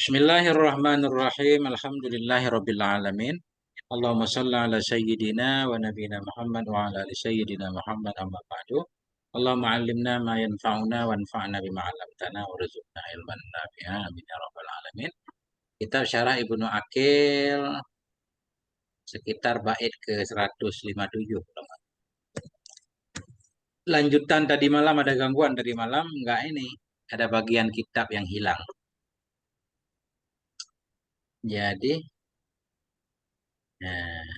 Bismillahirrahmanirrahim. Alhamdulillahirabbil alamin. Allahumma shalli ala sayyidina wa nabiyina Muhammad wa ala ali sayyidina Muhammad amma ba'du. Allahumma 'allimna ma yanfa'una wanfa'na bima 'allamtana warzuqna ilman nafi'a amin ya rabbal alamin. Kitab Syarah Ibnu Aqil sekitar bait ke 157. Lanjutan tadi malam, ada gangguan tadi malam enggak ini? Ada bagian kitab yang hilang. Jadi nah,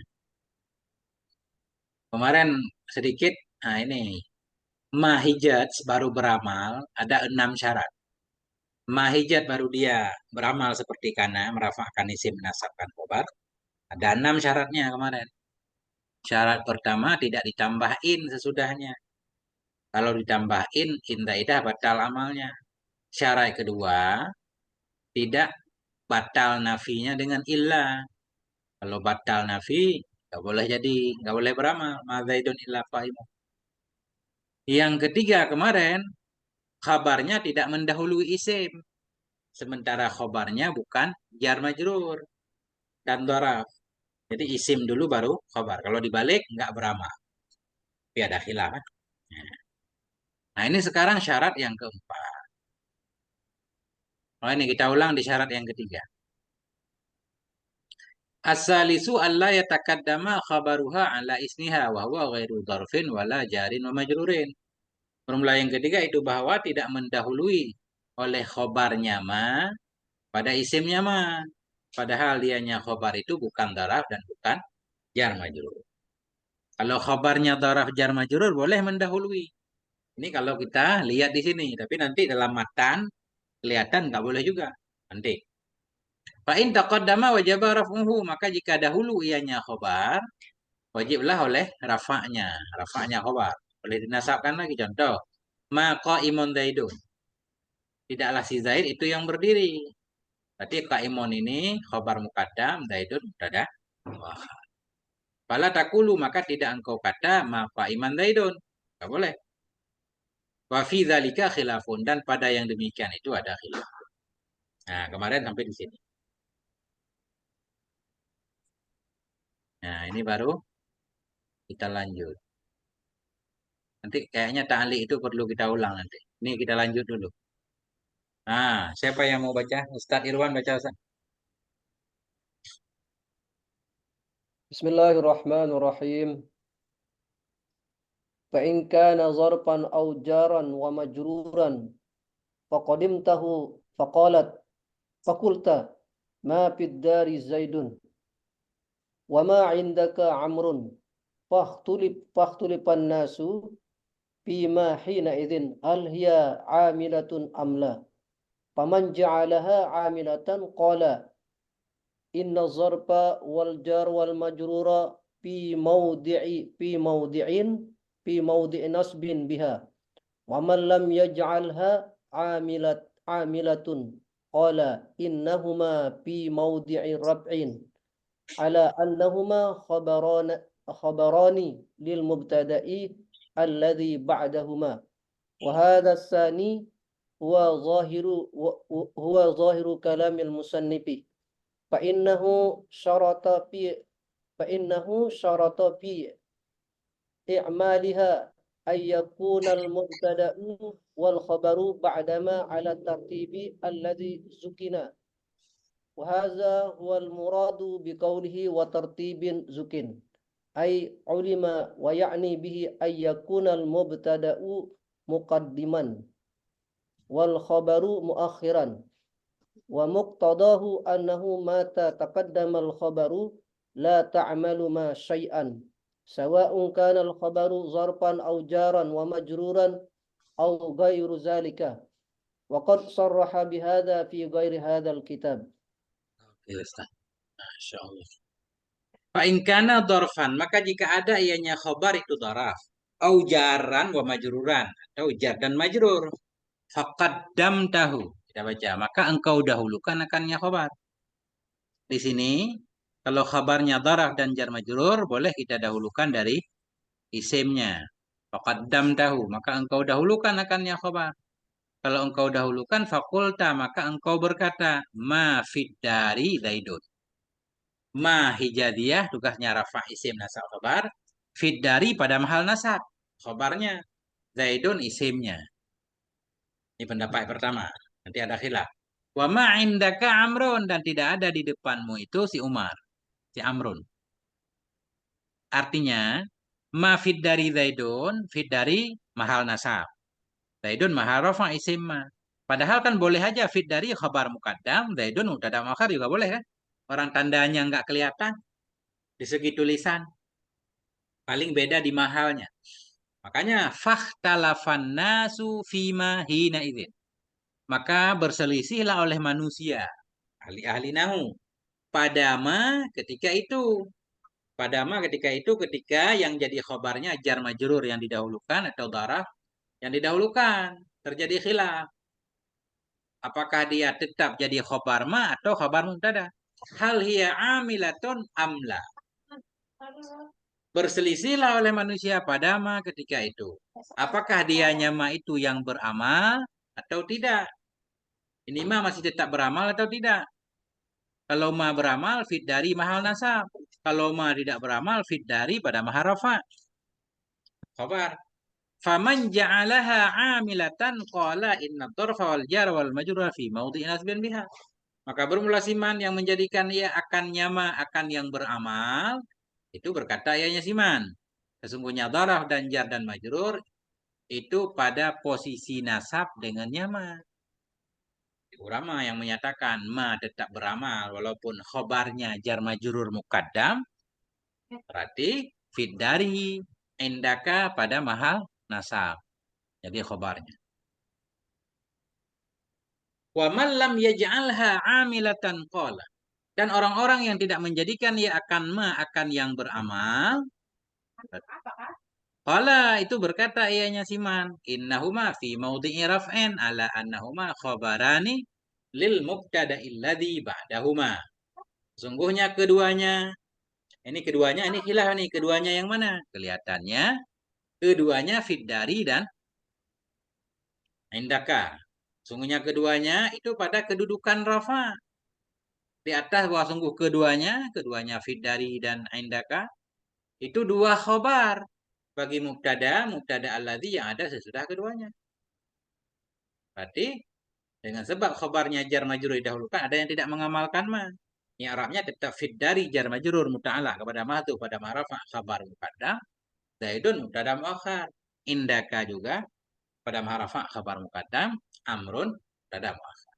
kemarin sedikit, nah ini Mahijat baru beramal ada 6 syarat. Mahijat baru dia beramal seperti kana, merafakkan isim, menasabkan khobar. Ada 6 syaratnya kemarin. Syarat pertama tidak ditambahin sesudahnya. Kalau ditambahin, intaidah batal amalnya. Syarat kedua, tidak batal nafinya dengan illa. Kalau batal nafi, nggak boleh jadi, nggak boleh beramal. Ma zaidun illa qaimun. Yang ketiga kemarin, kabarnya tidak mendahului isim. Sementara khobarnya bukan jar majrur dan doraf. Jadi isim dulu baru khobar. Kalau dibalik nggak beramal. Tapi ada khilaf kan? Nah ini sekarang syarat yang keempat. Oh ini kita ulang di syarat yang ketiga. As-salisu alla yatakaddama khabaruha ala isniha wa huwa ghairu dharfin wala jarin wa majrurin. Formula yang ketiga itu bahwa tidak mendahului oleh khobarnya ma pada isimnya ma. Padahal dianya khobar itu bukan daraf dan bukan jar majrur. Kalau khabarnya daraf jar majrur boleh mendahului. Ini kalau kita lihat di sini, tapi nanti dalam matan kelihatan nggak boleh juga. Nanti. Fa in taqaddama wajib raf'uhu, maka jika dahulu ianya khabar, wajiblah oleh rafa'nya, rafa'nya khabar. Boleh dinasabkan lagi contoh. Ma qaimun zaidun. Tidaklah si Zaid itu yang berdiri. Berarti qaimun ini khabar muqaddam, zaidun mubtada. Fala takulu, maka tidak engkau kata ma qaiman zaidun. Enggak boleh. Wa fi dzalika khilafun, dan pada yang demikian itu ada khilaf. Nah, kemarin sampai di sini. Nah, ini baru kita lanjut. Nanti kayaknya ta'liq itu perlu kita ulang nanti. Ini kita lanjut dulu. Nah, siapa yang mau baca? Ustadz Irwan baca Ustaz. Bismillahirrahmanirrahim. فإن كان ظرفا أو جارا ومجرورا فقدمته فقلت ما في الدار زيد وما عندك عمرو فاختلف الناس فيما حينئذ هل هي عاملة أم لا فمن جعلها عاملة قال إن الظرف والجار والمجرور في موضع نصب بها ومن لم يجعلها عاملة قال إنهما في موضع رفع على أنهما خبران للمبتدأ الذي بعدهما وهذا الثاني هو ظاهر كلام المصنف فإنه شرط في إعمالها أن يكون المبتدأ والخبر بعدما على الترتيب الذي ذكر وهذا هو المراد بقوله وترتيب ذكر أي علم ويعني به أن يكون المبتدأ مقدما والخبر مؤخرا ومقتضاه أنه متى تقدم الخبر لا تعمل ما شيئا سواء كان الخبر ظرفا أو جارا ومجرورا أو غير ذلك وقد صرح بهذا في غير هذا الكتاب. Oke, Ustaz. Masya Allah. Fa in kana dorfan, maka jika ada ianya khobar itu doraf. Au jaran wa majruran, atau jar dan majrur. Faqaddam tahu. Kita baca, maka engkau dahulukan akannya khobar. Di sini, kalau khabarnya daraf dan jar majrur, boleh kita dahulukan dari isimnya. Faqaddam tahu, maka engkau dahulukan akannya khobar. Kalau engkau dahulukan fakulta, maka engkau berkata, ma fid dari Zaidun. Ma hijadiyah, tugasnya rafa isim nasab khabar. Fid dari pada mahal nasab. Khabarnya. Zaidun isimnya. Ini pendapat pertama. Nanti ada khilaf. Wa ma indaka Amrun. Dan tidak ada di depanmu itu si Umar. Si Amrun. Artinya, ma fid dari Zaidun. Fid dari mahal nasab. Zaidun mahal rafa isim ma. Padahal kan boleh aja fit dari khabar muqaddam, Zaidun mubtada muakhar juga boleh kan? Orang tandanya nggak kelihatan di segi tulisan. Paling beda di mahalnya. Makanya fakhtalafan nasu fima hina idzin. Maka berselisihlah oleh manusia, ahli-ahli nahu, pada ma ketika itu. Pada ma ketika itu ketika yang jadi khabarnya jar majrur yang didahulukan atau darah yang didahulukan. Terjadi khilaf. Apakah dia tetap jadi khobar ma atau khobar mubtada? Hal hiya amilatun amla. Berselisihlah oleh manusia pada ma ketika itu. Apakah dia ma itu yang beramal atau tidak? Ini ma masih tetap beramal atau tidak? Kalau ma beramal, fit dari mahal nasab. Kalau ma tidak beramal, fit dari pada mahal rafa. Khobar. Faman ja'alaha amilatan qala inna tarfa wal jar wal majrura fi mawdi'in nasbin biha. Maka bermula siman yang menjadikan ia akan nyama akan yang beramal. Itu berkata ianya siman. Sesungguhnya darah dan jar dan majrur itu pada posisi nasab dengan nyama. Ulama yang menyatakan ma tetap beramal walaupun khobarnya jar majrur muqaddam. Berarti fit dari indaka pada mahal nasab. Jadi khobarnya. Wa man lam yaj'alha amilatan qala. Dan orang-orang yang tidak menjadikan ia akan ma akan yang beramal. Qala itu berkata ianya siman. Innahuma fi maudhi'i raf'in ala annahuma khabarani lil mubtada illadhi ba'dahuma. Sungguhnya keduanya. Ini keduanya, ini khilaf nih. Keduanya yang mana? Kelihatannya keduanya fit dari dan indaka. Sungguhnya keduanya itu pada kedudukan rafa. Di atas bahwa sungguh keduanya fit dari dan indaka. Itu dua khobar. Bagi mubtada alladzi yang ada sesudah keduanya. Berarti dengan sebab khobarnya jar majrur didahulukan, ada yang tidak mengamalkan ma. Ini Arabnya tetap fit dari jar majrur muta'alaq kepada ma itu pada ma'rafa khabar muqaddam. Zaidun mubtada muakhar. Indaka juga pada ma'rafa khabar muqaddam. Amrun mubtada muakhar.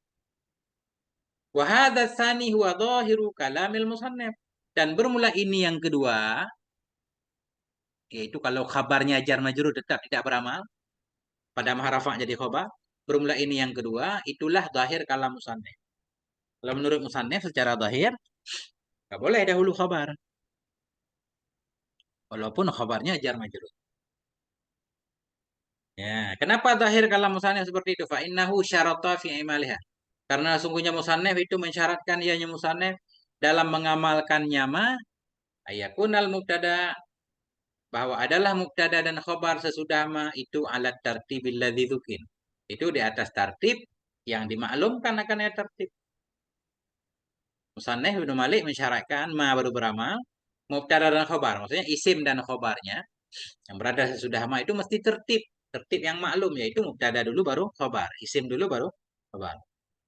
Wa hadza tsani huwa dhahiru kalamil musannif. Dan bermula ini yang kedua, yaitu kalau khabarnya jar majrur tetap tidak beramal pada maharafa jadi khobar. Bermula ini yang kedua, itulah zahir kalam musannif. Kalau menurut musannif secara zahir, nggak boleh dahulu khabar. Walaupun khabarnya jar majrur. Ya, kenapa zahir kalam musannif seperti itu? Fa innahu syarata fi imaliha. Karena sungguhnya musannif itu mensyaratkan ianya musannif dalam mengamalkannya ma ayakunal mubtada bahwa adalah mubtada dan khabar sesudah ma itu alat tartibil ladzi dzukin. Itu di atas tartib yang dimaklumkan akan ayat tertib. Musannif Ibnu Malik mensyaratkan ma baru beramal, mubtada dan khabar. Maksudnya isim dan khabarnya yang berada sesudah ma itu mesti tertib. Tertib yang maklum yaitu mubtada dulu baru khabar, isim dulu baru khabar.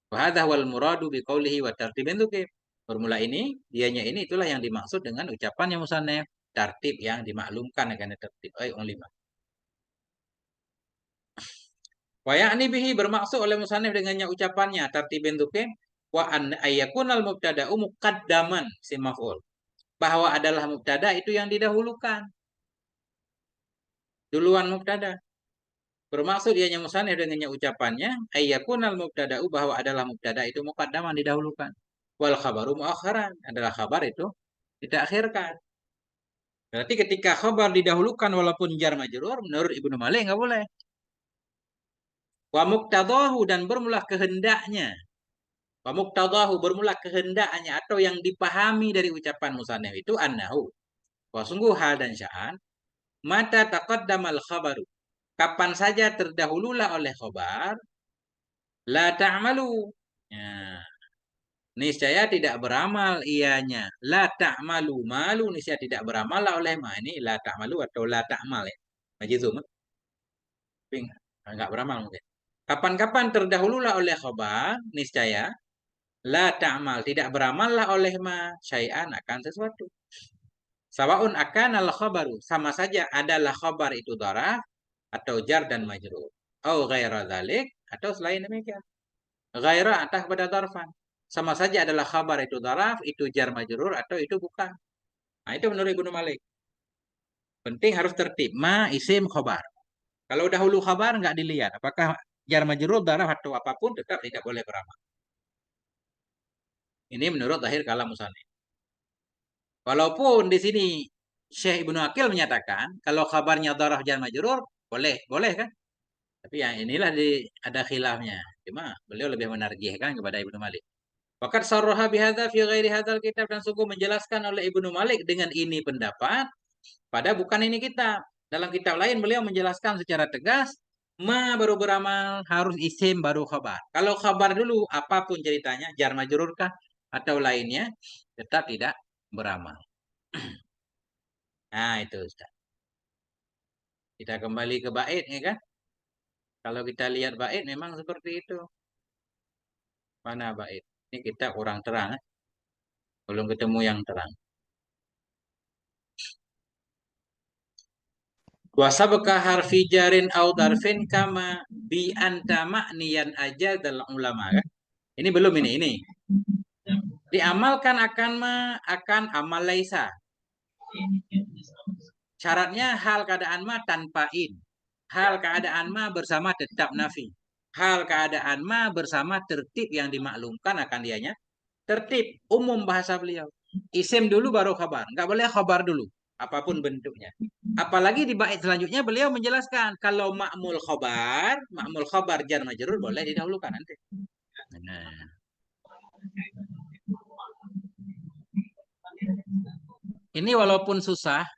Wa hadza wal muradu bi qoulihi wa tartibin dzukir. Formula ini, dianya ini itulah yang dimaksud dengan ucapan yang musannif, tertib yang dimaklumkan akan tertib. Only ma. Wa ya'ni bihi bermaksud oleh musannif dengannya ucapannya tartibin dzukir wa an ayyakunal mubtada'u muqaddaman si maf'ul. Bahwa adalah mubtada itu yang didahulukan. Duluan mubtada. Bermaksud ianya musannif dengannya ucapannya ayyakunal mubtada'u bahwa adalah mubtada itu muqaddaman didahulukan. Wal khabaru muakharan adalah khabar itu ditakhirkan. Berarti ketika khabar didahulukan walaupun jar majrur menurut Ibnu Malik enggak boleh. Wa muqtadahu dan bermula kehendaknya. Wa muqtadahu bermula kehendaknya atau yang dipahami dari ucapan musannif itu annahu. Wa sungguh hal dan sya'an mata taqaddamal khabaru. Kapan saja terdahululah oleh khabar La ta'malu. Ya, niscaya tidak beramal ianya. La ta'malu malu niscaya tidak beramal oleh ma. Ini la ta'malu atau la ta'mal ya. Majizum. Tapi enggak beramal mungkin. Kapan-kapan terdahululah oleh khobar, niscaya la ta'mal tidak beramallah oleh ma syai'an akan sesuatu. Sawaun akan al khabaru sama saja adalah khabar itu dharaf atau jar dan majrur. Au ghaira dzalik atau selain demikian. Ghaira atah pada dzarfan. Sama saja adalah khabar itu dharaf, itu jar majrur atau itu bukan. Nah, itu menurut Ibnu Malik. Penting harus tertib. Ma isim khabar. Kalau dahulu khabar nggak dilihat apakah jar majrur dharaf atau apapun tetap tidak boleh beramal. Ini menurut zahir kalam musannif. Walaupun di sini Syekh Ibnu Aqil menyatakan kalau kabarnya dharaf jar majrur boleh, boleh kan? Tapi yang inilah ada khilafnya. Cuma beliau lebih menarjihkan kepada Ibnu Malik. Waqad sarraha bihadza fi ghairi hadzal kitab dan sungguh menjelaskan oleh Ibnu Malik dengan ini pendapat pada bukan ini kitab. Dalam kitab lain beliau menjelaskan secara tegas ma baru beramal harus isim baru khabar. Kalau khabar dulu apapun ceritanya jar majrur kah atau lainnya tetap tidak beramal. Nah, itu Ustaz. Kita kembali ke bait ya kan? Kalau kita lihat bait memang seperti itu. Mana bait? Ini kita kurang terang, eh? Belum ketemu yang terang. Wasabka harfi jarin au darfin kama bi anta ma'niyan aja dalam ulama kan? Ini belum ini. Diamalkan akan amal laisa. Syaratnya hal keadaan ma tanpa in. Hal keadaan ma bersama tetap nafi. Hal keadaan ma bersama tertib yang dimaklumkan akan dianya. Tertib umum bahasa beliau. Isim dulu baru khabar. Nggak boleh khabar dulu. Apapun bentuknya. Apalagi di bait selanjutnya beliau menjelaskan. Kalau makmul khabar jar majrur boleh didahulukan nanti. Nah. Ini walaupun susah,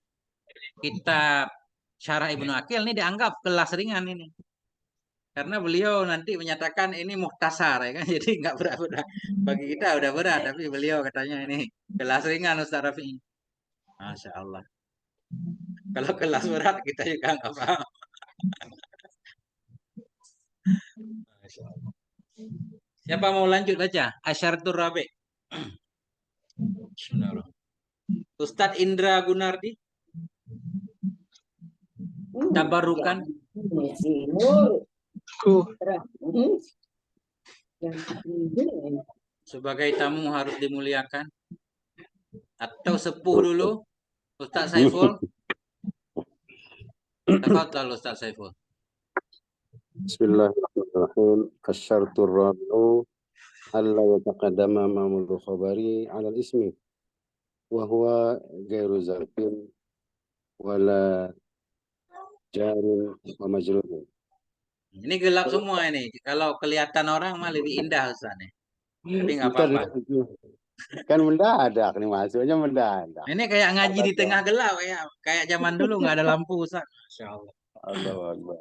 kita syarah Ibnu Aqil ini dianggap kelas ringan ini. Karena beliau nanti menyatakan ini muhtasar ya kan. Jadi nggak berat-berat. Bagi kita udah berat. Tapi beliau katanya ini kelas ringan Ustaz Rafi. Masya Allah. Kalau kelas berat kita juga nggak paham. Masya Allah. Siapa mau lanjut baca? Asyaratur Rabi. Bismillahirrahmanirrahim. Ustadz Indra Gunardi. Tabarukan. Sebagai tamu harus dimuliakan. Atau sepuh dulu. Ustadz Saiful. Tafadhal Ustadz Saiful. Bismillahirrahmanirrahim. Asyartur rabi'u alla yataqaddama ma'mul khabari 'ala al-ismi wa huwa ghairu zarfin wala jarin wa majrurin. Ini gelap semua ini. Kalau kelihatan orang mah lebih indah Ustaz nih. Tapi nggak apa-apa. Kan mendadak nih masuknya mendadak. Ini kayak ngaji di tengah gelap kayak zaman dulu nggak ada lampu Ustaz. Masya Allah. Allahu Akbar.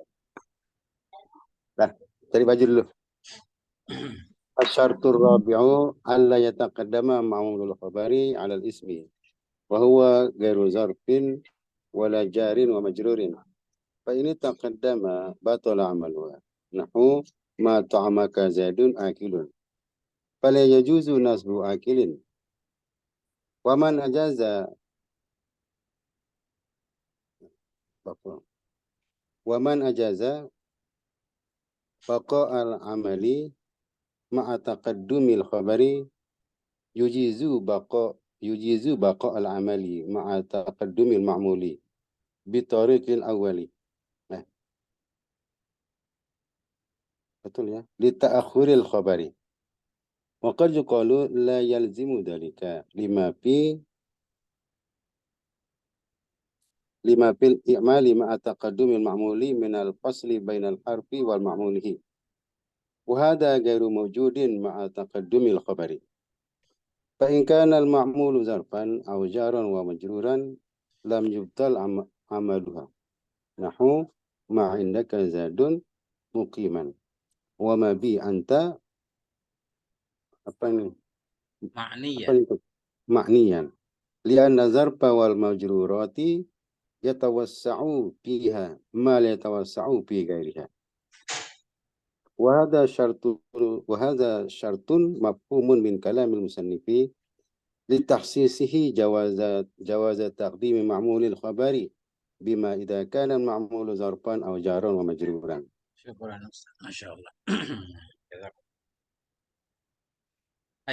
Nah, cari baju dulu. Asyartur rabi'u alla yataqaddama ma'mul khabari 'ala al-ismi wa huwa ghairu zarfin wala jarin wa majrurin. Fa ini taqaddama batala amaluha. Nahu ma ta'amaka zaidun akilun. Fala yajuzu nasbu akilin. Wa man ajaza baqa al-amali ma'a taqaddumil khabari yujizu baqa al-amali ma'a taqaddumil ma'muli bi tariqil awwali. Betul ya? Li ta'akhuril khabari. Wa qad yuqalu la yalzimu dhalika lima fil i'mali ma'a taqaddumil ma'muli minal fasli bainal harfi wal ma'mulihi. Wa hadha ghairu mawjudin ma'a taqaddumil khabari. Fa in kana al ma'mulu zarfan aw jaran wa majruran lam yubtal amaluha. Nahu ma indaka zadun muqiman. wa ma bi anta apa ini? Ma'niyan. Apa itu? Ma'niyan. Lianna zarfa wal majrurati yatawassa'u fiha ma la yatawassa'u fi ghairiha. وهذا شرط مفهوم من كلام المصنف لتخصيصه جواز تقديم معمول الخبر بما إذا كان المعمول ظرفا أو جارا ومجرورا. Syukuran Ustaz. Masya Allah.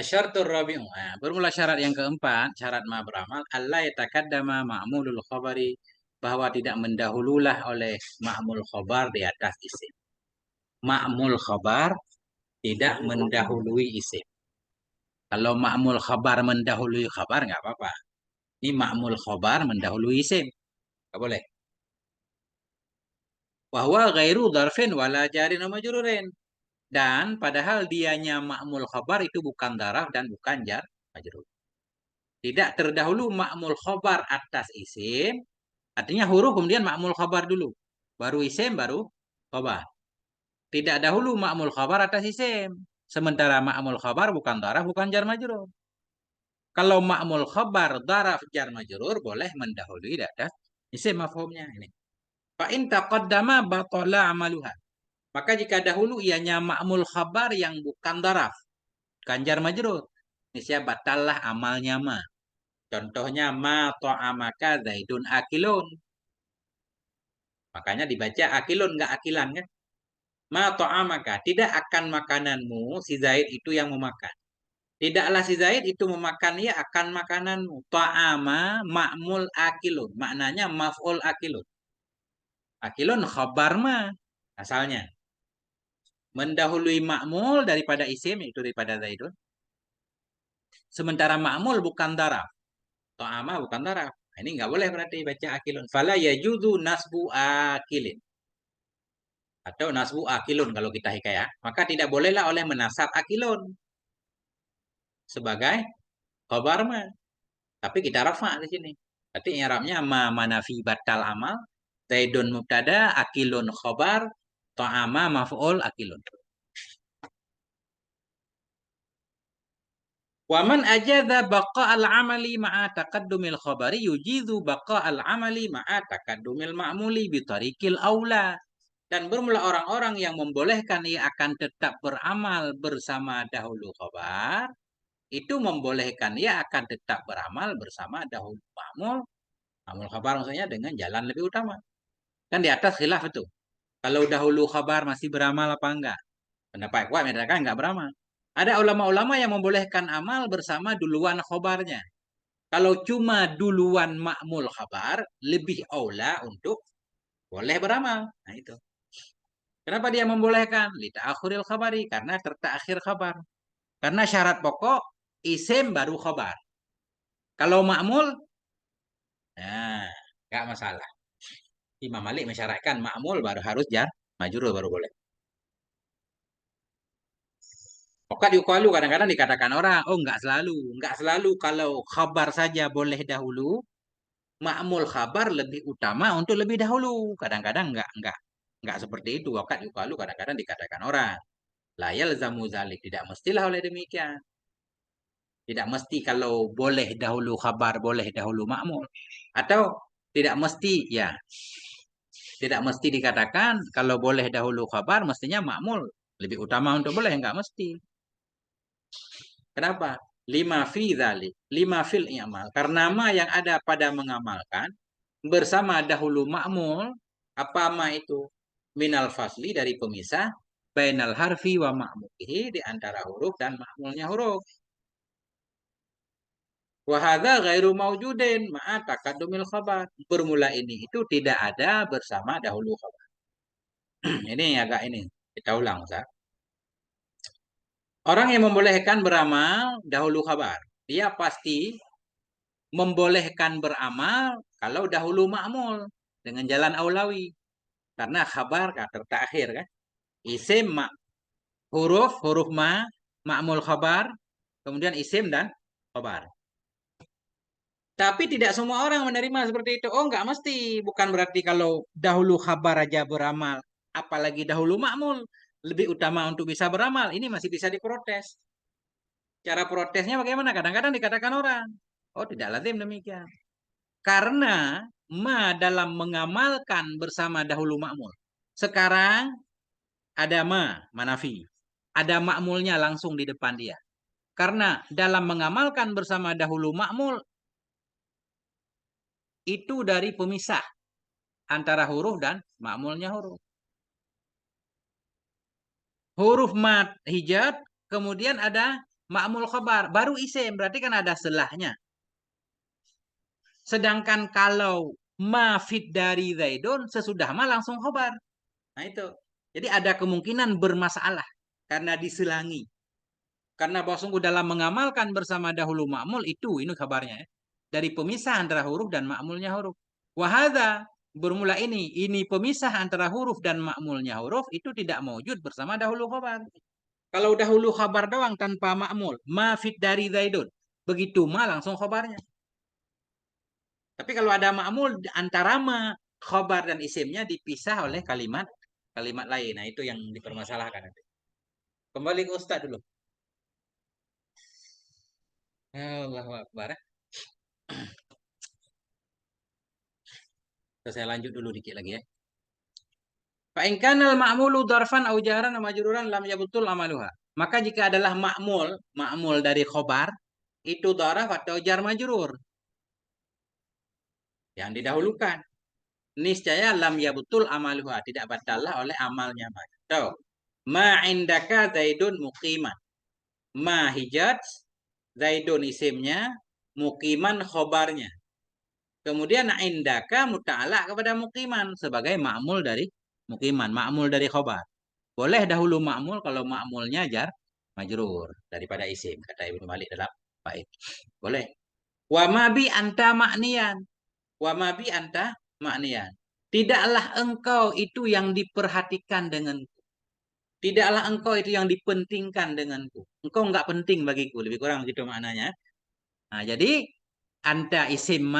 Asyaratul rabi'u. Nah, bermula syarat yang keempat, syarat ma beramal, Allah yatakaddama ma'mulul khabari, bahwa tidak mendahululah oleh ma'mul khabar di atas isim. Ma'mul khabar tidak mendahului isim. Kalau ma'mul khabar mendahului khabar nggak apa-apa. Ini ma'mul khabar mendahului isim. Nggak boleh. Wahwa ghairu dharfin wala jarin wa majrurin. Dan padahal dianya ma'mul khabar itu bukan daraf dan bukan jar majrur. Tidak terdahulu ma'mul khabar atas isim. Artinya huruf kemudian ma'mul khabar dulu. Baru isim, baru khabar. Tidak dahulu ma'mul khabar atas isim. Sementara ma'mul khabar bukan daraf, bukan jar majrur. Kalau ma'mul khabar daraf jar majrur boleh mendahului di atas isim mafhumnya ini. Fa in taqaddama batala amaluha. Maka jika dahulu ianya ma'mul khabar yang bukan daraf, bukan jar majrur, niscaya batallah amalnya ma. Contohnya ma ta'amaka zaidun akilun. Makanya dibaca akilun nggak akilan kan? Ma ta'amaka, tidak akan makananmu si Zaid itu yang memakan. Tidaklah si Zaid itu memakan ia akan makananmu. Ta'ama ma'mul akilun. Maknanya maf'ul akilun. Akilun khabar ma asalnya. Mendahului ma'mul daripada isim itu daripada Zaidun. Sementara ma'mul bukan daraf. Ta'ama bukan daraf. Nah, ini nggak boleh berarti baca akilun. Fala yajuzu nasbu akilin. Atau nasbu akilun kalau kita hikayah. Maka tidak bolehlah oleh menasab akilun. Sebagai khabar ma. Tapi kita rafa di sini. Berarti i'rabnya ma manafi batal amal. Zaidun mubtada, akilun khabar, ta'ama maf'ul akilun. Waman ajadha baqa al-amali ma'a taqaddumil khabari yujizu baqa al-amali ma'a taqaddumil ma'muli bitariqil aula. Dan bermula orang-orang yang membolehkan ia akan tetap beramal bersama dahulu khabar, itu membolehkan ia akan tetap beramal bersama dahulu ma'mul. Ma'mul khabar maksudnya dengan jalan lebih utama. Kan di atas khilaf itu. Kalau dahulu khabar masih beramal apa enggak? Pendapat kuat menyatakan enggak beramal. Ada ulama-ulama yang membolehkan amal bersama duluan khabarnya. Kalau cuma duluan ma'mul khabar, lebih aula untuk boleh beramal. Nah itu. Kenapa dia membolehkan? Lita'akhiril khabari. Karena tertakhir khabar. Karena syarat pokok, isim baru khabar. Kalau ma'mul, nah, enggak masalah. Imam Malik mensyaratkan ma'mul baru harus jar, majrur baru boleh. Okat yukalu kadang-kadang dikatakan orang, oh enggak selalu kalau khabar saja boleh dahulu, ma'mul khabar lebih utama untuk lebih dahulu. Kadang-kadang enggak seperti itu. Okat yukalu kadang-kadang dikatakan orang. La yalzamu zalik, tidak mestilah oleh demikian. Tidak mesti kalau boleh dahulu khabar, boleh dahulu ma'mul. Atau tidak mesti, ya. Tidak mesti dikatakan kalau boleh dahulu khabar, mestinya ma'mul. Lebih utama untuk boleh, enggak mesti. Kenapa? Lima fi dzalik, lima fil i'mal. Karena ma yang ada pada mengamalkan bersama dahulu ma'mul, apa ma itu? Minal fasli dari pemisah bainal harfi wa ma'mulihi di antara huruf dan ma'mulnya huruf. Wa hadza ghairu maujudin ma'a taqaddumil khabar. Bermula ini itu tidak ada bersama dahulu khabar. Ini agak ini kita ulang, Ustaz. Orang yang membolehkan beramal dahulu khabar, dia pasti membolehkan beramal kalau dahulu ma'mul dengan jalan aulawi. Karena khabar kan terakhir kan. Isim ma, huruf ma, ma'mul khabar, kemudian isim dan khabar. Tapi tidak semua orang menerima seperti itu. Oh, enggak mesti. Bukan berarti kalau dahulu khabar aja beramal, apalagi dahulu ma'mul. lebih utama untuk bisa beramal, ini masih bisa diprotes. Cara protesnya bagaimana? Kadang-kadang dikatakan orang, oh tidak lazim demikian. Karena ma dalam mengamalkan bersama dahulu makmul. Sekarang ada manafi. Ada makmulnya langsung di depan dia. Karena dalam mengamalkan bersama dahulu makmul, itu dari pemisah antara huruf dan makmulnya huruf. Huruf mat hijab, kemudian ada makmul khabar, baru isim, berarti kan ada selahnya. Sedangkan kalau ma fit dari Zaidun, sesudah ma langsung khabar. Nah itu. Jadi ada kemungkinan bermasalah karena diselangi. Karena bahwa sungguh dalam mengamalkan bersama dahulu makmul itu, ini kabarnya ya. Dari pemisah antara huruf dan makmulnya huruf. Wahada, bermula ini pemisah antara huruf dan makmulnya huruf, itu tidak mewujud bersama dahulu khabar. Kalau dahulu khabar doang tanpa makmul, ma fit dari Zaidun. Begitu ma langsung khabarnya. Tapi kalau ada makmul antara ma, khabar dan isimnya dipisah oleh kalimat lain. Nah, itu yang dipermasalahkan. Kembali ke Ustaz dulu. Allahu Akbar. Saya lanjut dulu dikit lagi ya. Fa in kana al-ma'mulu darfan aw jaran aw majruran lam yabtul amaluha. Maka jika adalah makmul dari khobar, itu daraf atau jar majrur yang didahulukan. Niscaya lam yabtul amaluha, tidak batallah oleh amalnya. Tahu? Ma indaka Zaidun muqiman. Ma hijat Zaidun isimnya, muqiman khobarnya. Kemudian indaka muta'ala kepada muqiman sebagai ma'mul dari muqiman, ma'mul dari khobar. Boleh dahulu ma'mul kalau ma'mulnya jar majrur daripada isim, kata Ibnu Malik dalam bait. Boleh. Wa ma bi anta ma'niyan. Wa ma bi anta ma'niyan. Tidaklah engkau itu yang diperhatikan denganku. Tidaklah engkau itu yang dipentingkan denganku. Engkau enggak penting bagiku. Lebih kurang begitu maknanya. Nah, jadi anta isim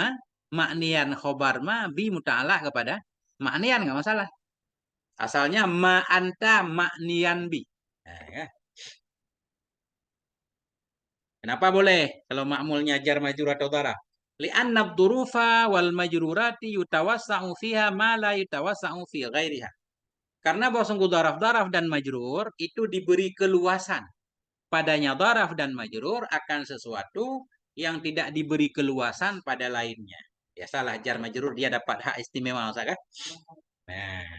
ma'niyan khobar bi muta'ala kepada ma'niyan, enggak masalah. Asalnya ma anta ma'niyan bi. Nah, ya. Kenapa boleh kalau ma'mulnya jar majrur atau dharaf? Li'anna ad-durufa wal majrurati yutawassa'u fiha ma la yutawassa'u fi ghairiha. Karena bahwa sungguh dharaf dan majrur itu diberi keluasan. Padanya dharaf dan majrur akan sesuatu yang tidak diberi keluasan pada lainnya. Ya salah, jar majrur dia dapat hak istimewa, kan? Nah,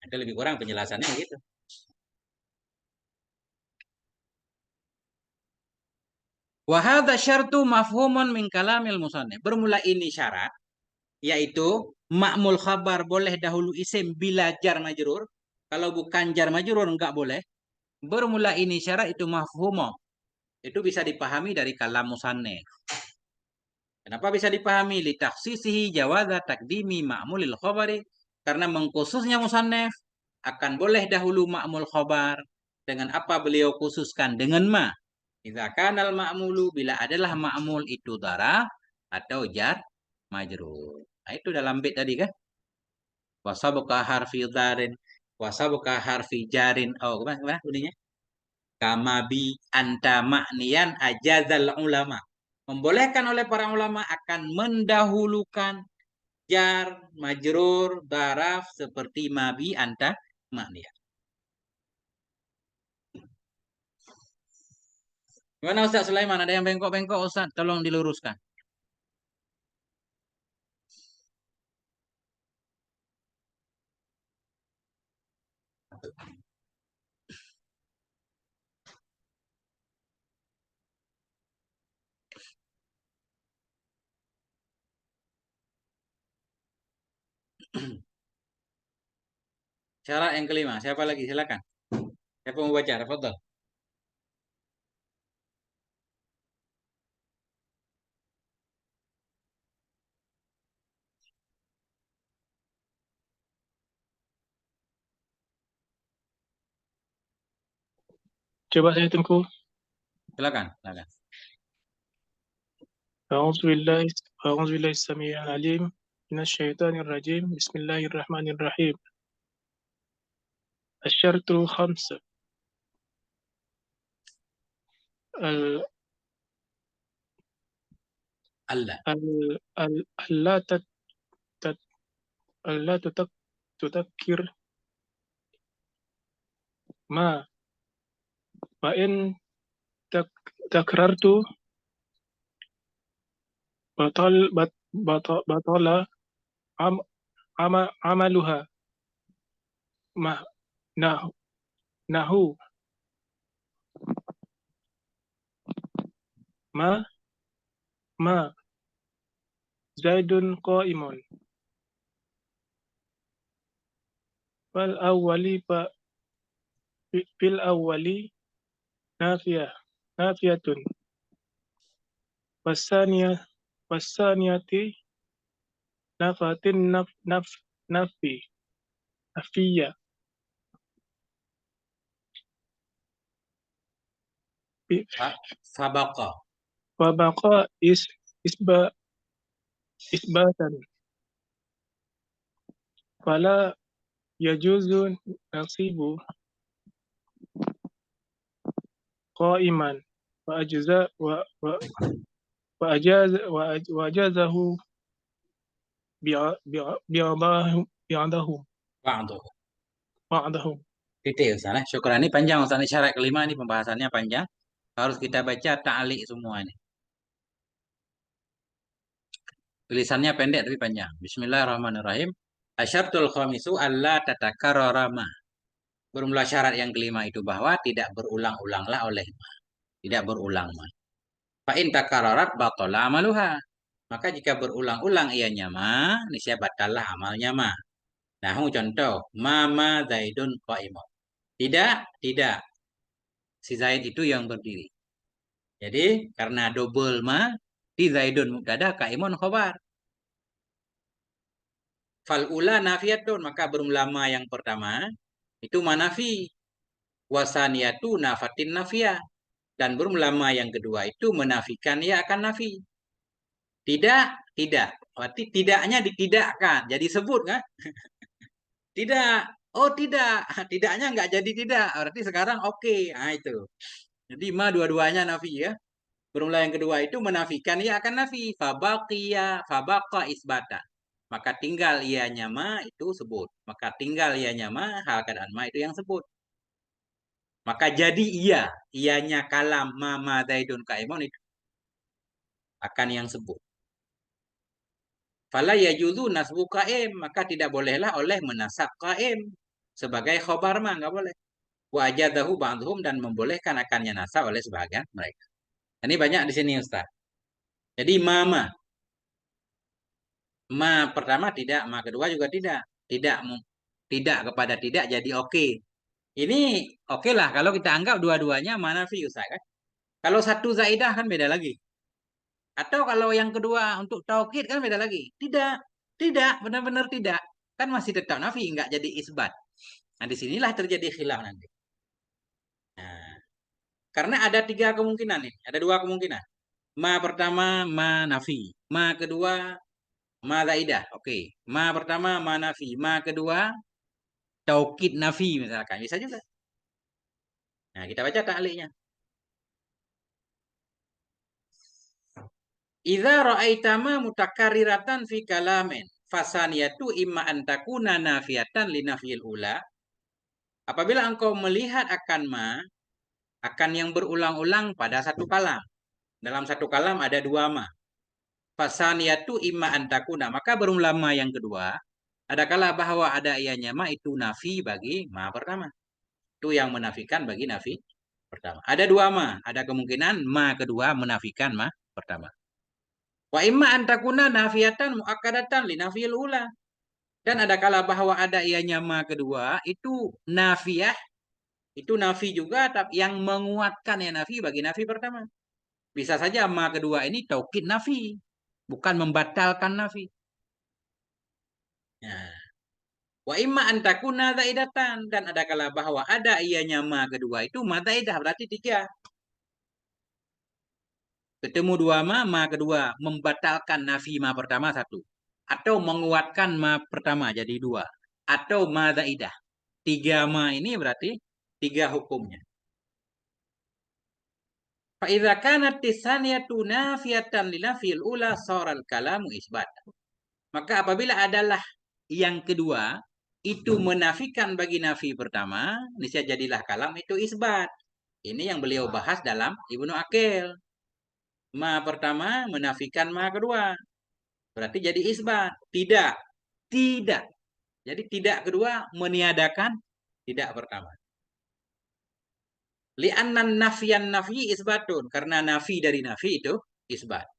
itu lebih kurang penjelasannya gitu. Wa hadza syartu mafhumun min kalamil musannif. Bermula ini syarat, yaitu ma'mul khabar boleh dahulu isim bila jar majrur. Kalau bukan jar majrur enggak boleh. Bermula ini syarat itu mafhumah. Itu bisa dipahami dari kalam musannif. Kenapa bisa dipahami? Li takhsisihi jawaza takdimi ma'mulil khabari. Karena mengkhususnya musannif akan boleh dahulu ma'mul khabar. Dengan apa beliau khususkan? Dengan ma. Idza kanal ma'mulu, bila adalah ma'mul itu dharaf atau jar majrur. Nah, itu dalam bait tadi kan? Wasabuka harfi dharin, wasabuka harfi jarin. Oh, gimana bunyinya? Kama bi anta ma'niyan ajazal ulama. Membolehkan oleh para ulama akan mendahulukan jar, majrur, dharaf seperti mabi anta ma'niyan. Gimana Ustaz Sulaiman? Ada yang bengkok-bengkok Ustaz? Tolong diluruskan. Syarat yang kelima, siapa lagi? Silakan. Siapa mau baca? Tafadhol. Coba saya tengku. Silakan, silakan. أعوذ بالله السميع العليم من الشيطان الرجيم بسم الله الرحمن الرحيم الشرط الخامس ال- Allah. ألا تت- ألا تذكر ما وإن تكررت بطل عم عملها ما نحو ما زيد قائم فالأول في الأول نافية والثانية نفية Fabaqa. وبقاء إثباتا فلا يجوز نصيب قائما وأجازه بعضهم Ba'duh. بعضهم. Titik Ustaz. Syukran. Ini panjang Ustaz. Ini syarat kelima ini pembahasannya panjang. Harus kita baca ta'liq semua ini. Tulisannya pendek tapi panjang. Bismillahirrahmanirrahim. Asyartul khamisu alla tatakarrara ma. Bermula syarat yang kelima itu bahwa tidak berulang-ulanglah oleh ma. Tidak berulang ma. Fa in takarrarat batala amaluha. Maka jika berulang-ulang ianya ma, niscaya batallah amalnya ma. Nah, contoh, mama Zaidun qa'imun. Tidak. Si Zaid itu yang berdiri. Jadi, karena double ma, di Zaidun mubtada, qa'imun khobar. Fal'ula nafiyatun, maka bermula ma yang pertama, itu manafi. Wasaniyatu nafatin nafiyah. Dan bermula ma yang kedua itu menafikan ya akan nafi. Tidak. Berarti tidaknya ditidakkan. Jadi sebut kan? Tidak. Oh tidak. Tidaknya nggak jadi tidak. Berarti sekarang oke. Nah itu. Jadi ma dua-duanya nafi ya. Bermula yang kedua itu menafikan ia akan nafi. Fabaqa isbata. Maka tinggal ianya ma itu sebut. Maka tinggal ianya ma hal keadaan ma itu yang sebut. Maka jadi ianya kalam ma zaidun qaimun itu akan yang sebut. Fala yajuzu nasbu qaim, maka tidak bolehlah oleh menasab qaim sebagai khobar ma enggak boleh. Wa ajadahu ba'dhum dan membolehkan akannya nasab oleh sebagian mereka. Ini banyak di sini Ustaz. Jadi ma pertama tidak, ma kedua juga tidak. Tidak kepada tidak jadi oke. Ini oke lah kalau kita anggap dua-duanya manafi Ustaz kan. Kalau satu zaidah kan beda lagi. Atau kalau yang kedua untuk taukid kan beda lagi. Tidak, benar-benar tidak. Kan masih tetap nafi, nggak jadi isbat. Nah, disinilah terjadi khilaf nanti. Nah, karena ada tiga kemungkinan nih. Ada dua kemungkinan. Ma pertama, ma nafi. Ma kedua, ma zaidah. Oke. Ma pertama, ma nafi. Ma kedua, taukid nafi misalkan. Bisa juga. Nah, kita baca ta'liqnya. Idza ra'aitama mutakarriratan fi kalamin fasaniyatu imma an takuna nafiyatan li nafyil ula. Apabila engkau melihat akan yang berulang-ulang pada satu kalam. Dalam satu kalam ada dua ma. Fasaniyatu imma an takuna, maka bermula ma yang kedua, ada kala bahwa ada ianya ma itu nafi bagi ma pertama. Itu yang menafikan bagi nafi pertama. Ada dua ma, ada kemungkinan ma kedua menafikan ma pertama. Wa imma antakuna nafiyatan muakkadatan li nafiyil ula. Dan ada kala bahwa ada ianya ma kedua itu nafiyah, itu nafi juga tapi yang menguatkan ya nafi bagi nafi pertama. Bisa saja ma kedua ini taukid nafi, bukan membatalkan nafi. Nah, wa imma antakuna zaidatan dan ada kala bahwa ada ianya ma kedua itu ma zaidah berarti tiga. Ketemu dua ma kedua membatalkan nafi ma pertama satu. Atau menguatkan ma pertama jadi dua. Atau ma zaidah. Tiga ma ini berarti tiga hukumnya. Fa'idha kanat tisaniyatu nafiyatan linafil ula soral kalamu isbat. Maka apabila adalah yang kedua itu menafikan bagi nafi pertama, niscaya jadilah kalam itu isbat. Ini yang beliau bahas dalam Ibnu Aqil. Ma pertama menafikan ma kedua. Berarti jadi isbat. Tidak. Tidak. Jadi tidak kedua meniadakan tidak pertama. Li'annan nafiyan nafi isbatun. Karena nafi dari nafi itu isbat.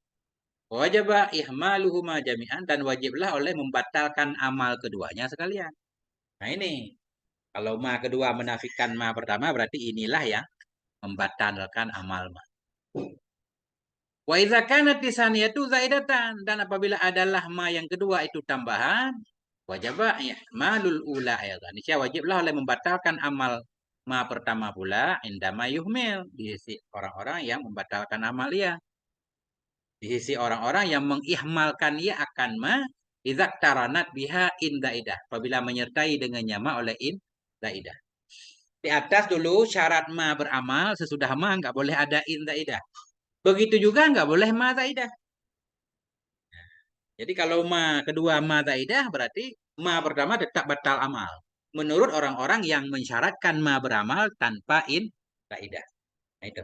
Wajib ihmaluhuma jami'an. Dan wajiblah oleh membatalkan amal keduanya sekalian. Nah ini. Kalau ma kedua menafikan ma pertama berarti inilah yang membatalkan amal ma. Wa idza kanat tisaniyatu zaidatan, dan apabila adalah ma yang kedua itu tambahan, wajib ihmalul ula ayatan. Niscaya wajiblah oleh membatalkan amal ma pertama pula indama yuhmil, di sisi orang-orang yang membatalkan amal ia. Di sisi orang-orang yang mengihmalkan ia akan ma idza taranat biha indaidah, apabila menyertai dengannya ma oleh indaidah. Di atas dulu syarat ma beramal, sesudah ma nggak boleh ada indaidah. Begitu juga nggak boleh ma zaidah. Jadi kalau ma kedua ma zaidah berarti ma pertama tetap batal amal. Menurut orang-orang yang mensyaratkan ma beramal tanpa zaidah. Nah itu.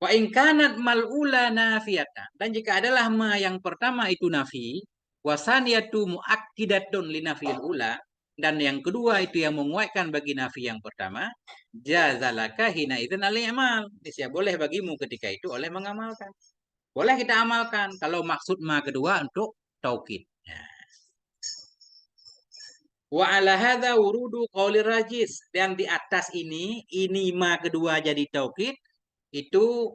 Wa in kanat mal'ula nafiyatan, dan jika adalah ma yang pertama itu nafi, wasaniyatu muakkidatun li nafil ula, dan yang kedua itu yang menguatkan bagi nafi yang pertama, jazalaka hina idzan al-i'mal. Niscaya boleh bagimu ketika itu oleh mengamalkan. Boleh kita amalkan kalau maksud ma kedua untuk taukid. Wa ala hadza wurudu qaulir rajis, dan di atas ini ma kedua jadi taukid itu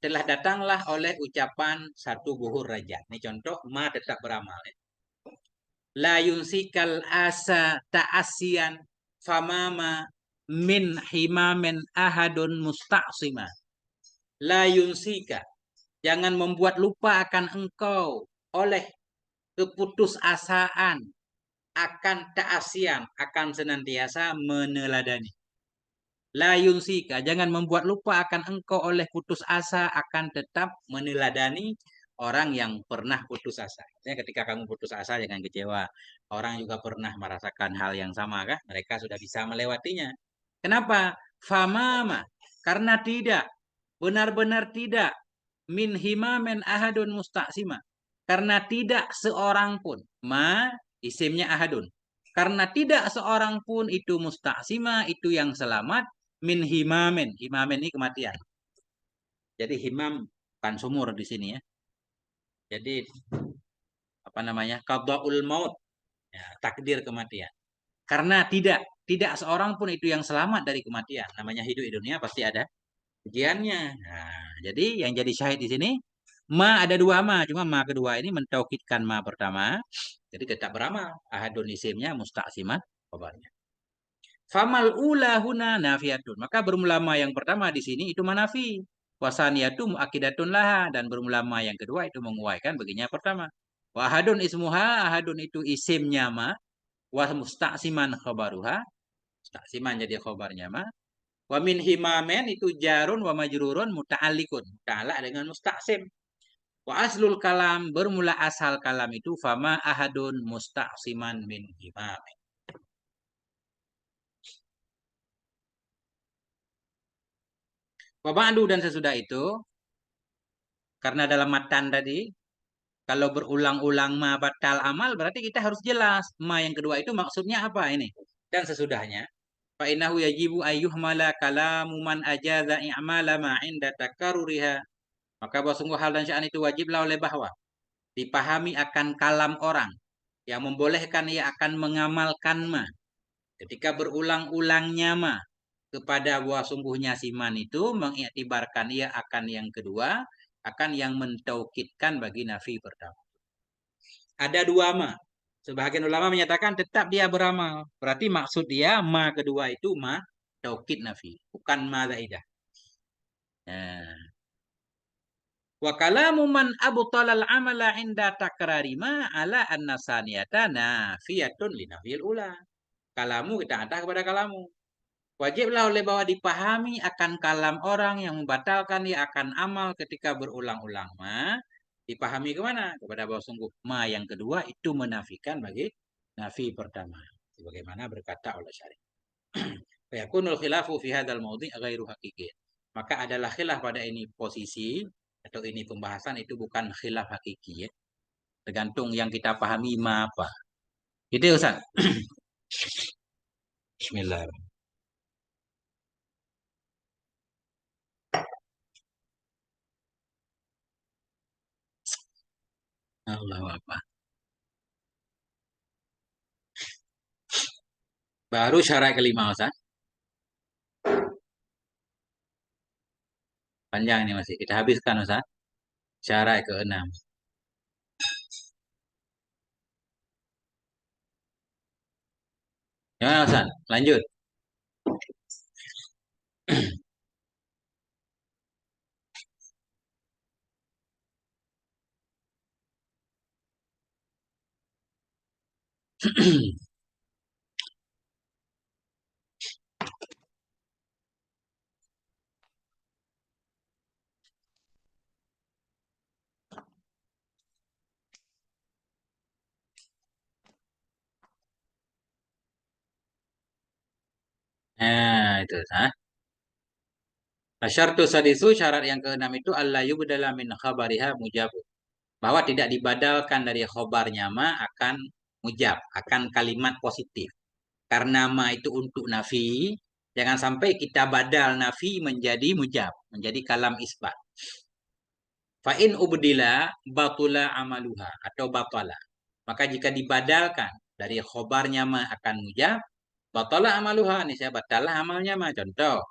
telah datanglah oleh ucapan satu buhur raja. Ini contoh ma tetap beramal. La yunsikal asa ta'asian famama min himamen ahadun musta'sima. La yunsika, jangan membuat lupa akan engkau oleh keputusasaan akan ta'asian, akan senantiasa meneladani. La yunsika, jangan membuat lupa akan engkau oleh putus asa akan tetap meneladani orang yang pernah putus asa. Ketika kamu putus asa jangan kecewa. Orang juga pernah merasakan hal yang sama kah? Mereka sudah bisa melewatinya. Kenapa? Famama, karena tidak, benar-benar tidak, min himamen ahadun musta'sima. Karena tidak seorang pun, ma isimnya ahadun. Karena tidak seorang pun itu musta'sima, itu yang selamat, min himamen. Himamen ini kematian. Jadi himam bukan sumur di sini ya. Jadi apa namanya? Qada'ul maut. Ya, takdir kematian. Karena tidak seorang pun itu yang selamat dari kematian. Namanya hidup di dunia pasti ada ujiannya. Nah, jadi yang jadi syahid di sini ma ada dua ma, cuma ma kedua ini mentaukidkan ma pertama. Jadi tetap beramal. Ahadun isimnya musta'simat khabarnya. Famal ula huna nafiyatun. Maka bermula ma yang pertama di sini itu manafi. Wasaniyatu muakidatun laha, dan bermula ma yang kedua itu menguaikan baginya pertama. Wa ahadun ismuha, ahadun itu isimnya ma. Wa musta'siman khabaruha. Musta'siman jadi khabarnya ma. Wa min himamen itu jarun wa majrurun muta'alliqun. Muta'alaq dengan musta'sim. Wa aslul kalam, bermula asal kalam itu fama ahadun musta'siman min himamen. Wabadu, dan sesudah itu, karena dalam matan tadi, kalau berulang-ulang ma batal amal, berarti kita harus jelas. Ma yang kedua itu maksudnya apa ini? Dan sesudahnya, fa'innahu yajibu ayyuhmala kalamu man ajaza i'mala ma inda takaruriha. Maka bahwa sungguh hal dan sya'an itu wajiblah oleh bahwa dipahami akan kalam orang yang membolehkan ia akan mengamalkan ma ketika berulang-ulangnya ma, kepada bahwa sungguhnya siman itu mengiktibarkan ia akan yang kedua, akan yang mentaukidkan bagi nafi pertama. Ada dua ma. Sebagian ulama menyatakan tetap dia beramal. Berarti maksud dia ma kedua itu ma taukid nafi, bukan ma zaidah. Nah, Wa kalamu man abtalal amala inda takrarima ala anna saniyata nafiyatun linafil ula. Kalamu kita ada kepada kalamu. Wajiblah oleh bahwa dipahami akan kalam orang yang membatalkan dia akan amal ketika berulang-ulang ma. Dipahami kemana? Kepada bahwa sungguh ma yang kedua itu menafikan bagi nafi pertama. Sebagaimana berkata oleh syarih. Fayakunul khilafu fi hadzal mawdi' ghairu haqiqi. Maka adalah khilaf pada ini posisi atau ini pembahasan itu bukan khilaf hakiki ya. Tergantung yang kita pahami ma apa. Gitu ya Ustaz. Bismillahirrahmanirrahim. Allahu Akbar. Baru syarat kelima Ustaz. Panjang ini masih. Kita habiskan Ustaz. Syarat ke-6. Gimana Ustaz? Lanjut. Nah, itu Ustaz. Asyartu sadisu syarat yang ke-6 itu alla yubdala min khabariha mujab. Bahwa tidak dibadalkan dari khobarnya ma akan mujab, akan kalimat positif. Karena ma itu untuk nafi, jangan sampai kita badal nafi menjadi mujab, menjadi kalam isbat. Fa'in ubdila batula amaluha atau batala. Maka jika dibadalkan dari khobarnya ma akan mujab, batala amaluha, ini saya batalah amalnya ma. Contoh,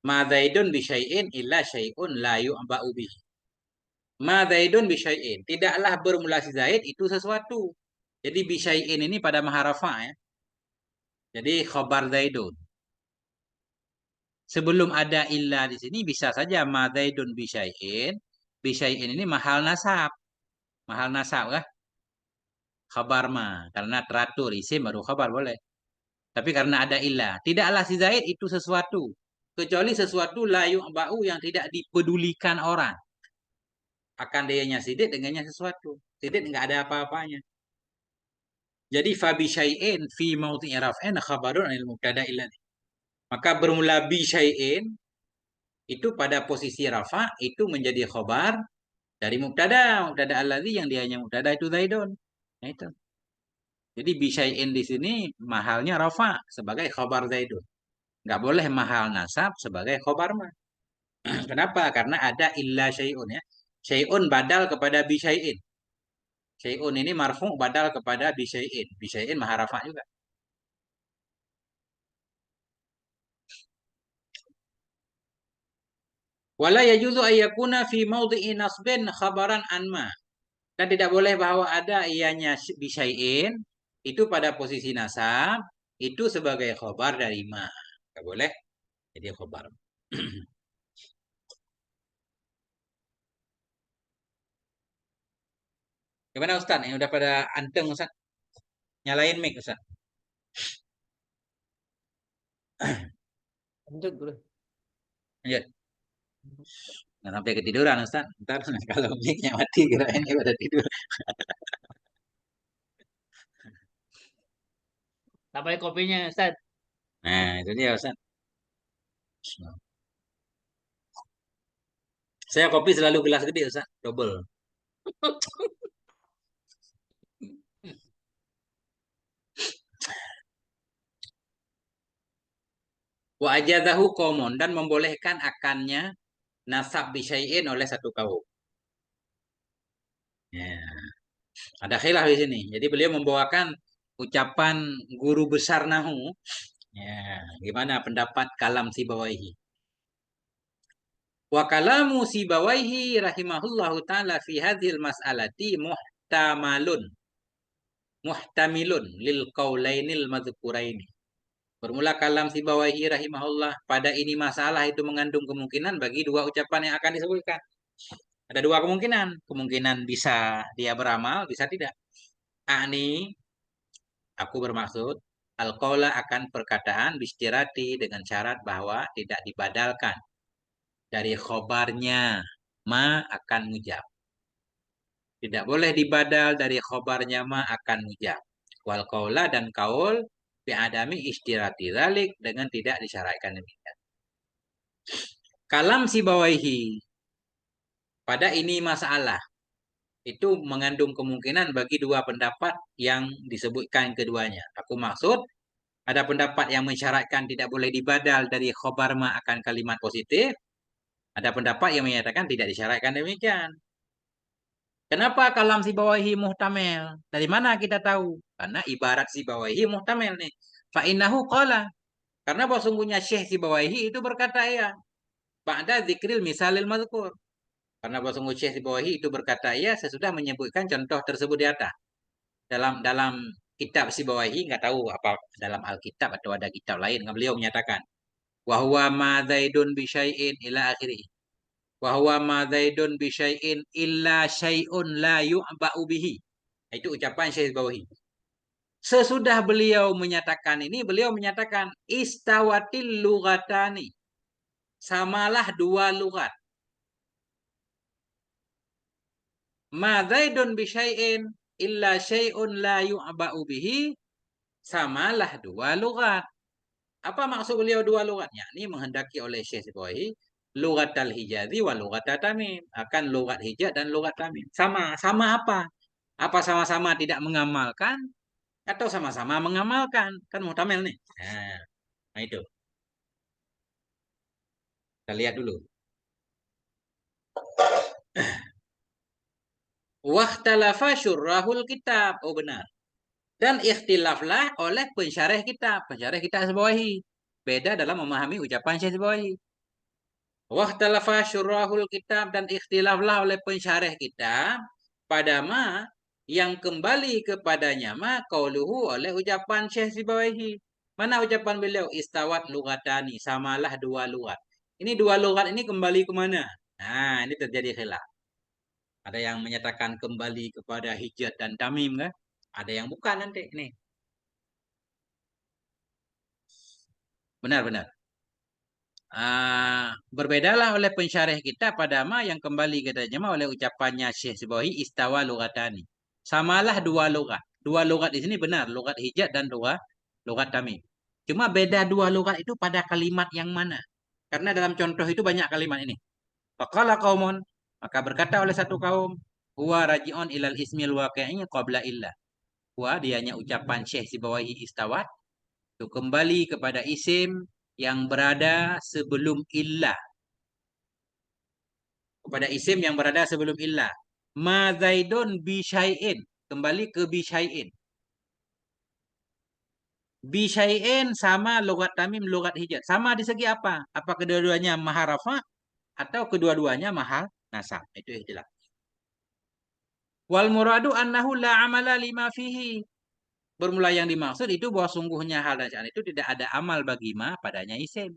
ma zaidun bisyai'in illa syai'un la yu'ba'u bihi. Ma zaidun bisyai'in. Tidaklah bermula si zaid itu sesuatu. Jadi bisyai'in ini pada maharafa ya. Jadi khobar zaidun. Sebelum ada illa di sini bisa saja ma zaidun bisyai'in. Bisyai'in ini mahal nasab. Mahal nasab kah? Khabar ma. Karena teratur isim baru khabar boleh. Tapi karena ada illa. Tidaklah si zaid itu sesuatu. Kecuali sesuatu la yu'ba'u yang tidak dipedulikan orang. Akan dianya sidik dengannya sesuatu. Sidik nggak ada apa-apanya. Jadi fabi syai'in fi mauti raf'in khabarun anil mubtada illadhi. Maka bermula bi syai'in itu pada posisi rafa itu menjadi khabar dari mubtada alladhi yang dianya mubtada itu zaidun. Nah, itu. Jadi bi syai'in di sini mahalnya rafa sebagai khabar zaidun. Nggak boleh mahal nasab sebagai khabar ma. Kenapa? Karena ada illa syai'un ya. Syai'un badal kepada bi syai'in. Syai'un ini marfu' badal kepada bi syai'in. Bi syai'in maha rafa juga. Wala yajuzu ayyakuna fi maudhi'i nasbin khabaran anma. Dan tidak boleh bahwa ada ianya bisyai'in itu pada posisi nasab itu sebagai khabar dari ma. Tidak boleh jadi khabar. Gimana Ustaz? Yang udah pada anteng Ustaz? Nyalain mic Ustaz. Lanjut boleh. Lanjut. Nggak sampai ketiduran Ustaz. Ntar kalau mic-nya mati kira ini pada tidur. Sampai kopinya Ustaz. Nah, itu dia Ustaz. Saya kopi selalu gelas gede Ustaz, double. Wa ajazahu qaumun dan membolehkan akannya nasab bisyai'in oleh satu kaum. Ya. Ada khilaf di sini. Jadi beliau membawakan ucapan guru besar Nahu. Ya, gimana pendapat kalam Sibawaihi? Wa kalamu Sibawaihi rahimahullahu taala fi hadhil mas'alati muhtamilun lil qaulainil madhkuraini. Bermula kalam Sibawaihi rahimahullah pada ini masalah itu mengandung kemungkinan bagi dua ucapan yang akan disebutkan. Ada dua kemungkinan. Kemungkinan bisa dia beramal, bisa tidak. Ani, aku bermaksud, al-qaula akan perkataan bistirati dengan syarat bahwa tidak dibadalkan dari khobarnya ma akan mujab. Tidak boleh dibadal dari khobarnya ma akan mujab. Wal qaula dan kaul bi'adami istirati dzalik dengan tidak disyaratkan demikian. Kalam Sibawaihi pada ini masalah itu mengandung kemungkinan bagi dua pendapat yang disebutkan keduanya. Aku maksud ada pendapat yang mensyaratkan tidak boleh dibadal dari khobar ma akan kalimat positif. Ada pendapat yang menyatakan tidak disyaratkan demikian. Kenapa kalam Sibawaihi muhtamel? Dari mana kita tahu? Karena ibarat Sibawaihi muhtamel nih. Fa'innahu qala. Karena bahwa sungguhnya Syekh Sibawaihi itu berkata ya. Ba'da zikril misalil mazkur. Karena bahwa sungguh Syekh Sibawaihi itu berkata ya sesudah menyebutkan contoh tersebut di atas. Dalam kitab Sibawaihi, nggak tahu apa dalam Alkitab atau ada kitab lain. Beliau menyatakan. Wahuwa ma zaidun bisyai'in ila akhirih. Wahuwa ma zaidun bisyai'in illa syai'un la yu'ba'u bihi. Itu ucapan Syekh Sibawaihi. Sesudah beliau menyatakan ini, beliau menyatakan istawatil lughatani. Samalah dua lugat. Ma zaidun bisyai'in illa syai'un la yu'ba'u bihi. Samalah dua lugat. Apa maksud beliau dua lugatnya? Ini menghendaki oleh Syekh Sibawaihi lugat al-Hijazi wa lugat tamim. Akan lugat Hijaz dan lugat tamim. Sama. Sama apa? Apa sama-sama tidak mengamalkan? Atau sama-sama mengamalkan? Kan muhtamel nih. Nah itu. Kita lihat dulu. Wahtalafa syurrahul kitab. Oh benar. Dan ikhtilaflah oleh pensyarah kitab. Pensyarah kitab Sibawaihi. Beda dalam memahami ucapan Syekh Sibawaihi. Wahtalafa syurrahul kitab dan ikhtilaflah oleh pensyarah kitab pada ma yang kembali kepadanya ma qauluhu oleh ucapan Syekh Sibawaihi. Mana ucapan beliau? Istawat lugatani, samalah dua lugat. Ini dua lugat ini kembali ke mana? Nah, ini terjadi khilaf. Ada yang menyatakan kembali kepada Hijaz dan Tamim kan? Ada yang bukan nanti ini. Benar-benar. Berbedalah oleh pensyarah kita pada ma yang kembali katanya ma oleh ucapannya Syekh Sibawaihi istawa lugatani. Samalah dua lugat. Dua lugat di sini benar, lugat Hijaz dan lugat Tamim. Cuma beda dua lugat itu pada kalimat yang mana? Karena dalam contoh itu banyak kalimat ini. Faqala qaumun, maka berkata oleh satu kaum, huwa raji'un ilal ismil waqi'i qabla illa. Huwa dianya ucapan Syekh Sibawaihi istawat itu kembali kepada isim yang berada sebelum illah. Kepada isim yang berada sebelum illah. Ma zaidun bi syai'in. Kembali ke bi syai'in. Bi syai'in sama logat tamim, logat hijaz. Sama di segi apa? Apa kedua-duanya maha rafa atau kedua-duanya maha nasab? Itu ikhtilaf. Wal muradu annahu la amala lima fihi. Bermula yang dimaksud itu bahwa sungguhnya hal dan sya'an itu tidak ada amal bagi ma padanya isim.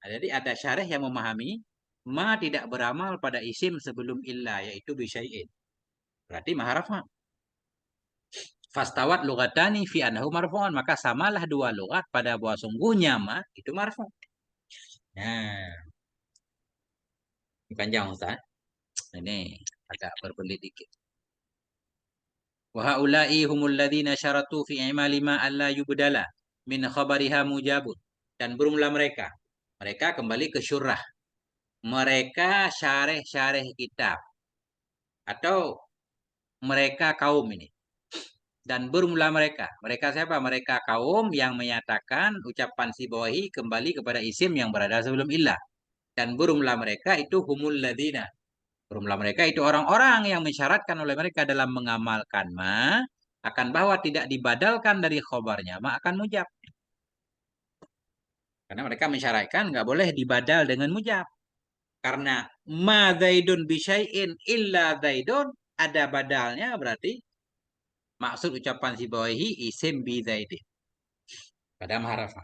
Jadi ada syarih yang memahami ma tidak beramal pada isim sebelum illa yaitu bisyai'in. Berarti maha rafa. Fastawat lugatani fi annahu marfu'un, maka samalah dua lugat pada bahwa sungguhnya ma itu marfu'. Nah, ini panjang Ustaz. Ini agak berbelit dikit. Wa haula'i humul ladzina syaratu fi i'mali ma alla yubdala min khabariha mujabun. Dan berumlah mereka. Mereka kembali ke syurah. Mereka syarih-syarih kitab. Atau mereka kaum ini. Dan bermula mereka. Mereka siapa? Mereka kaum yang menyatakan ucapan Sibawaihi kembali kepada isim yang berada sebelum illah. Dan bermula mereka itu humul ladina. Bermula mereka itu orang-orang yang mensyaratkan oleh mereka dalam mengamalkan ma akan bahwa tidak dibadalkan dari khobarnya ma akan mujab. Karena mereka mensyaratkan nggak boleh dibadal dengan mujab. Karena ma zaidun bisyai'in illa zaidun ada badalnya berarti maksud ucapan Sibawaihi isim bi zaidin pada maharafah.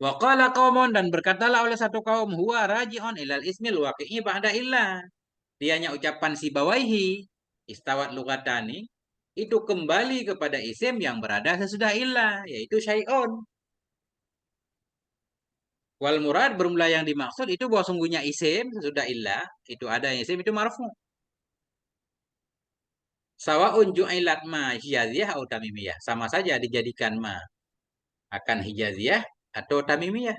Wa qala qaumun, dan berkatalah oleh satu kaum, huwa raji'un ilal ismil waqi'i ba'da illah. Dianya ucapan si bawaihi, istawat lugatani, itu kembali kepada isim yang berada sesudah illah, yaitu syai'un. Wal murad, bermula yang dimaksud itu bahwa sungguhnya isim sesudah illah, itu ada isim itu marfu. Sawa'un ju'ilat ma hijaziyah atau tamimiyah. Sama saja dijadikan ma akan hijaziyah atau tamimiyah.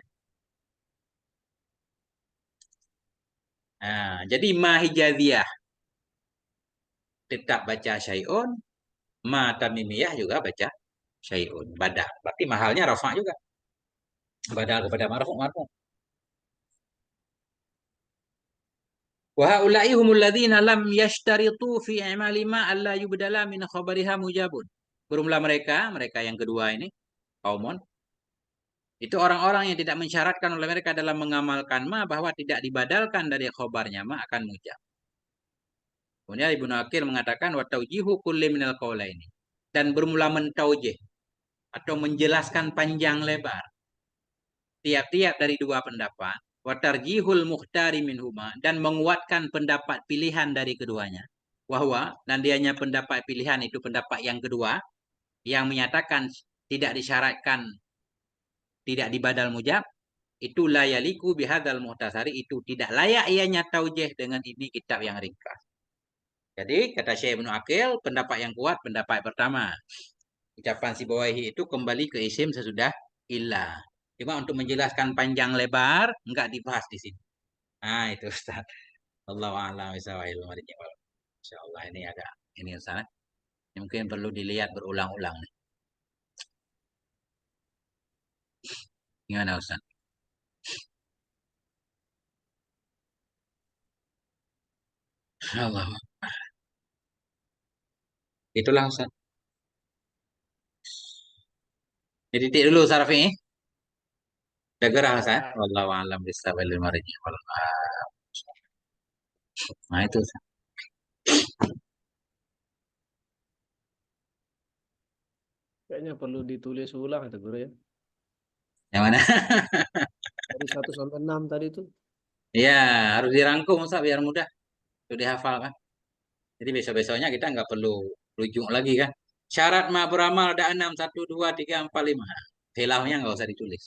Nah, jadi ma hijaziyah tetap baca syai'un, ma tamimiyah juga baca syai'un. Badal. Berarti mahalnya rafa' juga. Badal kepada marfu'. Wa haula'i humul ladzina lam yashtaritu fi i'mali ma alla yubdala min khabariha mujabun. Berumlah mereka yang kedua ini, kaumun, itu orang-orang yang tidak mensyaratkan oleh mereka dalam mengamalkan ma bahwa tidak dibadalkan dari khobarnya ma akan mujab. Kemudian Ibnu Aqil mengatakan wa taujihu kulli minal qaulaini, dan bermula mentaujih atau menjelaskan panjang lebar tiap-tiap dari dua pendapat, wa tarjihul mukhtari minhuma, dan menguatkan pendapat pilihan dari keduanya. Wahwa, dan dianya pendapat pilihan itu pendapat yang kedua yang menyatakan tidak disyaratkan tidak dibadal mujab, itu layaliku bihadzal muhtasari, itu tidak layak ianya taujih dengan ini kitab yang ringkas. Jadi kata Syekh Ibnu Aqil, pendapat yang kuat pendapat pertama. Ucapan si bawahi itu kembali ke isim sesudah illah. Cuma untuk menjelaskan panjang lebar enggak dibahas di sini. Nah, itu Ustaz. Allahu a'lam bishawab. Insyaallah ini agak ini Ustaz. Mungkin perlu dilihat berulang-ulang nih. Gimana Ustaz? Allah. Itulah Ustaz. Jadi titik dulu Sarfi. Udah gerah Ustaz. Wallahu a'lam bishawab. Nah, itu Ustaz. Kayaknya perlu ditulis ulang itu guru ya. Yang mana? Dari 1 sampai 6 tadi itu. Ya, harus dirangkum Ustaz biar mudah. Sudah dihafal kan. Jadi besok-besoknya kita nggak perlu rujuk lagi kan. Syarat ma beramal ada 6, 1, 2, 3, 4, 5. Hilafnya nggak usah ditulis.